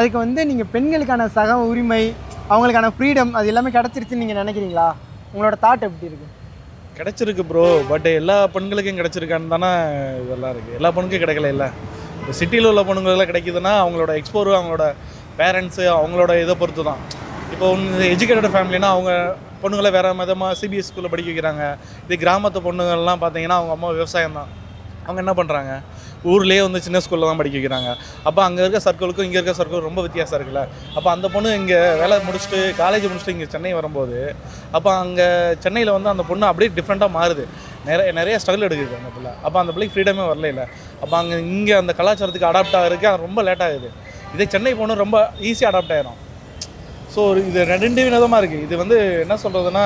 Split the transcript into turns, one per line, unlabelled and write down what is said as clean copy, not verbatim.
அதுக்கு வந்து நீங்கள் பெண்களுக்கான சக உரிமை, அவங்களுக்கான ஃப்ரீடம் அது எல்லாமே கிடச்சிருச்சுன்னு நீங்கள் நினைக்கிறீங்களா? உங்களோட தாட் எப்படி இருக்குது?
கிடச்சிருக்கு ப்ரோ. பட் எல்லா பெண்களுக்கும் கிடச்சிருக்கான்னு தானே இதெல்லாம் இருக்குது. எல்லா பொண்ணுக்கும் கிடைக்கல இல்லை. இப்போ சிட்டியில் உள்ள பொண்ணுங்களுக்கெல்லாம் கிடைக்குதுன்னா அவங்களோட எக்ஸ்போரு, அவங்களோட பேரண்ட்ஸு, அவங்களோட இதை பொறுத்து தான். இப்போ எஜுகேட்டட் ஃபேமிலினா அவங்க பொண்ணுங்களை வேறு விதமாக சிபிஎஸ் ஸ்கூலில் படிக்க வைக்கிறாங்க. இது கிராமத்து பொண்ணுங்கள்லாம் பார்த்தீங்கன்னா அவங்க அம்மா விவசாயம் தான். அவங்க என்ன பண்ணுறாங்க, ஊர்லேயே வந்து சின்ன ஸ்கூலில் தான் படிக்க வைக்கிறாங்க. அப்போ அங்கே இருக்க சர்க்கிளுக்கும் இங்கே இருக்க சர்க்கிள் ரொம்ப வித்தியாசம் இருக்குல்ல. அப்போ அந்த பொண்ணு இங்கே வேலை முடிச்சுட்டு காலேஜ் முடிச்சுட்டு இங்கே சென்னை வரும்போது அப்போ அங்கே சென்னையில் வந்து அந்த பொண்ணு அப்படியே டிஃப்ரெண்ட்டாக மாறுது. நிறைய ஸ்ட்ரகிள் எடுக்குது அந்த பிள்ளை. அப்போ அந்த பிள்ளைக்கு ஃப்ரீடமே வரல இல்லை. அப்போ இங்கே அந்த கலாச்சாரத்துக்கு அடாப்ட் ஆகிறதுக்கு அது ரொம்ப லேட் ஆகுது. இதே சென்னை பொண்ணு ரொம்ப ஈஸியாக அடாப்ட் ஆகிடும். ஸோ இது ரெண்டு விதமாக இருக்குது. இது வந்து என்ன சொல்கிறதுனா